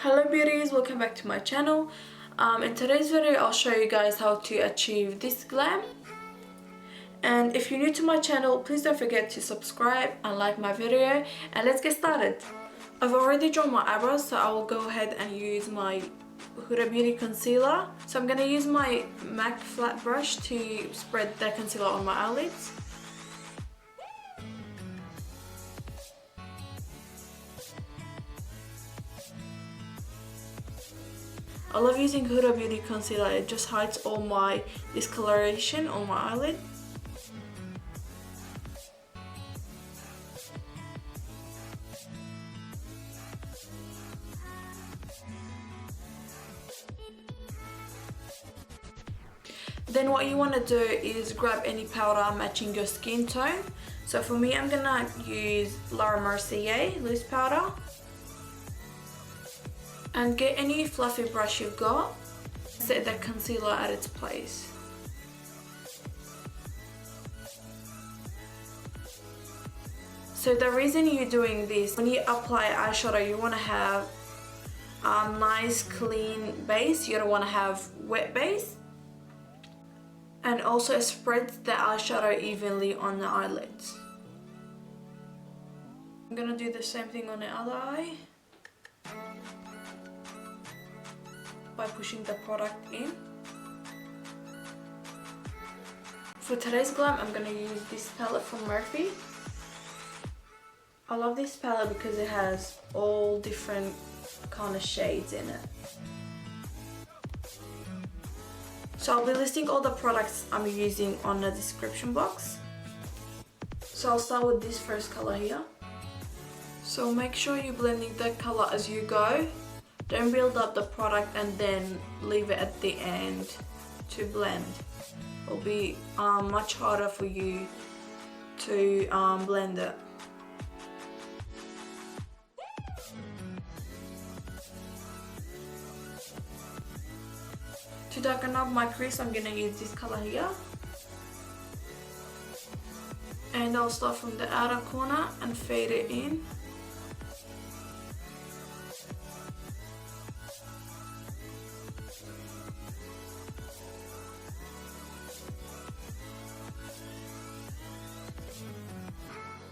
Hello beauties, welcome back to my channel. In today's video I'll show you guys how to achieve this glam. And if you're new to my channel, please don't forget to subscribe and like my video, and let's get started. I've already drawn my eyebrows, so I will go ahead and use my Huda Beauty concealer. So I'm going to use my MAC flat brush to spread the concealer on my eyelids. I love using Huda Beauty concealer, it just hides all my discoloration on my eyelid. Then what you want to do is grab any powder matching your skin tone. So for me, I'm gonna use Laura Mercier loose powder. And get any fluffy brush you've got. Set the concealer at its place. So the reason you're doing this, when you apply eyeshadow, you want to have a nice clean base. You don't want to have wet base. And also spread the eyeshadow evenly on the eyelids. I'm gonna do the same thing on the other eye by pushing the product in. For today's glam, I'm gonna use this palette from Morphe. I love this palette because it has all different kind of shades in it. So I'll be listing all the products I'm using on the description box. So I'll start with this first color here. So make sure you're blending the color as you go. Don't build up the product and then leave it at the end to blend. It'll be much harder for you to blend it. To darken up my crease, I'm gonna use this color here. And I'll start from the outer corner and fade it in.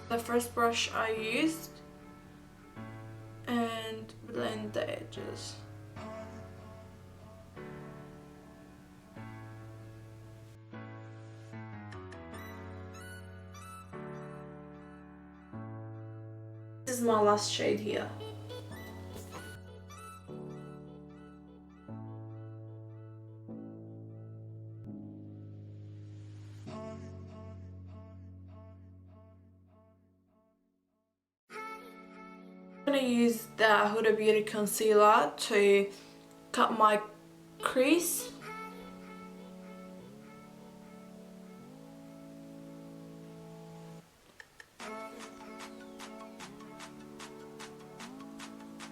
The first brush I used, and blend the edges. This is my last shade here. I'm going to use the Huda Beauty concealer to cut my crease.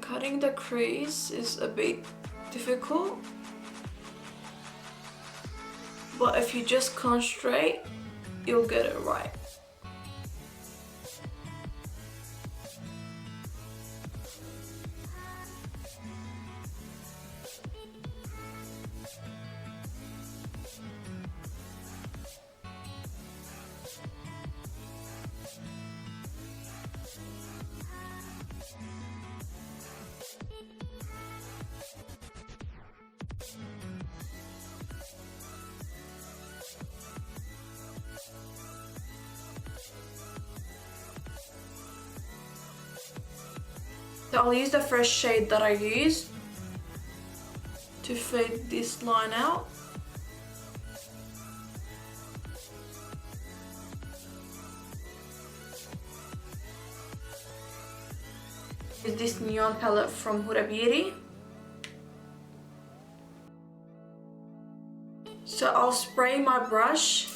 Cutting the crease is a bit difficult, but if you just concentrate, you'll get it right. So I'll use the first shade that I used to fade this line out. Use this neon palette from Huda Beauty. So I'll spray my brush.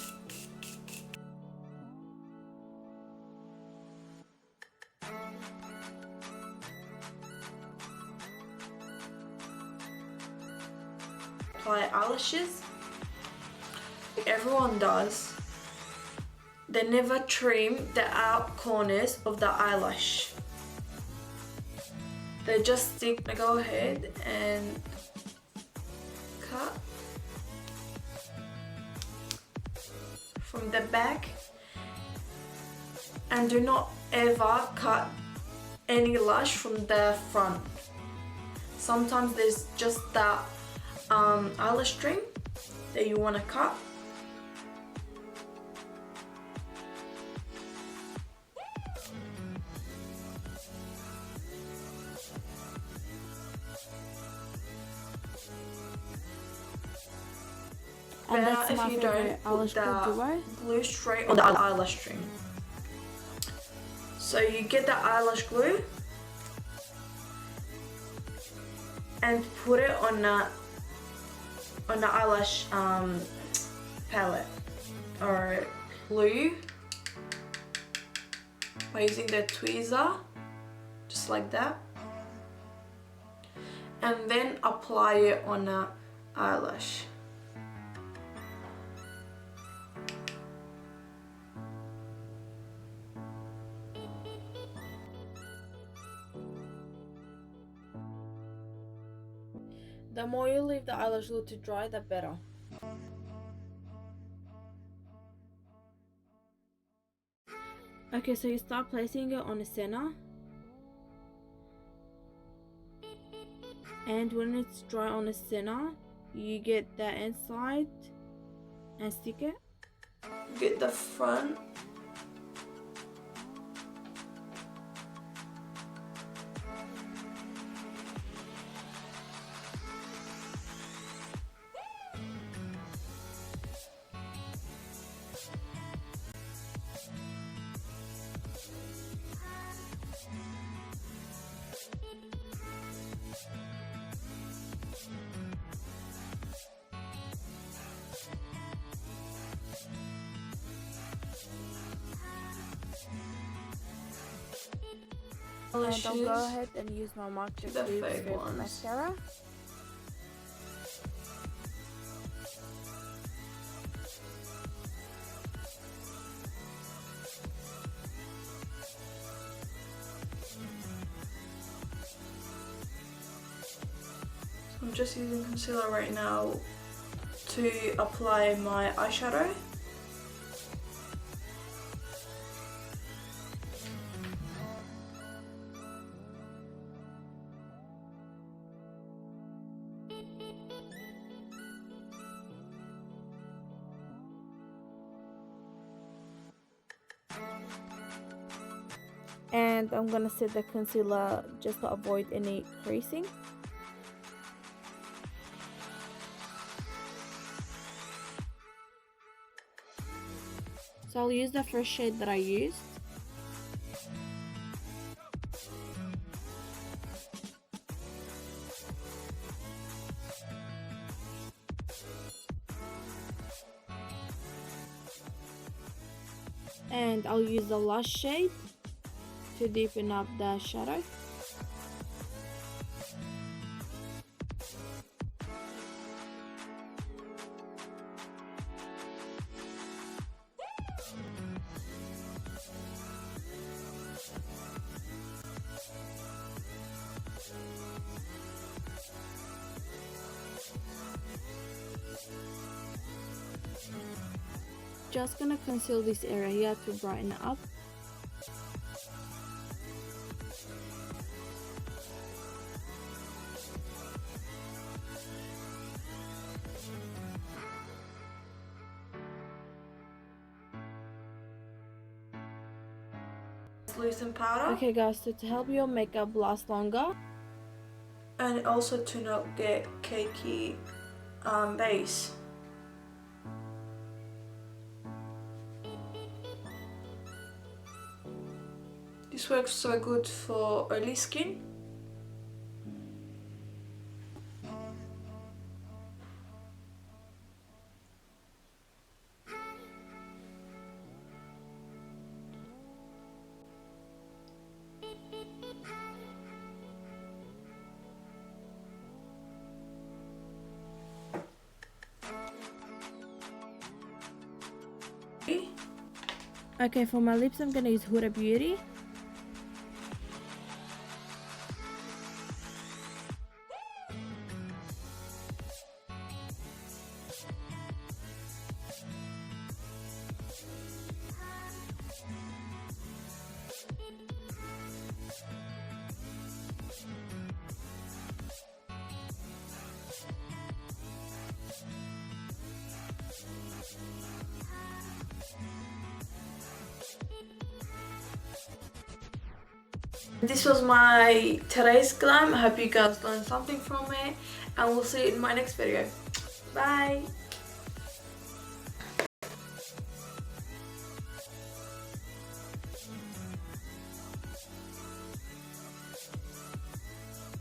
Apply eyelashes. Everyone does. They never trim the out corners of the eyelash. they just stick. Go ahead and cut from the back, and do not ever cut any lash from the front. Sometimes there's just that eyelash string that you want to cut. And that's If my you favorite don't eyelash put glue the duo. glue straight on the eyelash string. So you get the eyelash glue and put it on the eyelash palette or glue by using the tweezer, just like that, and then apply it on the eyelash. The more you leave the eyelash glue to dry, the better. Okay, so you start placing it on the center. And when it's dry on the center, you get the inside and stick it. Get the front. And I'll go ahead and use my marker The to fake for ones. mascara. I'm just using concealer right now to apply my eyeshadow. And I'm gonna set the concealer just to avoid any creasing. So I'll use the first shade that I used. And I'll use the last shade to deepen up the shadow. Just gonna conceal this area here to brighten it up. Loosen powder. Okay guys, so to help your makeup last longer, And also to not get cakey base. This works so good for oily skin. okay, for my lips I'm gonna use Huda Beauty. This was my today's glam. I hope you guys learned something from it, and we'll see you in my next video. Bye.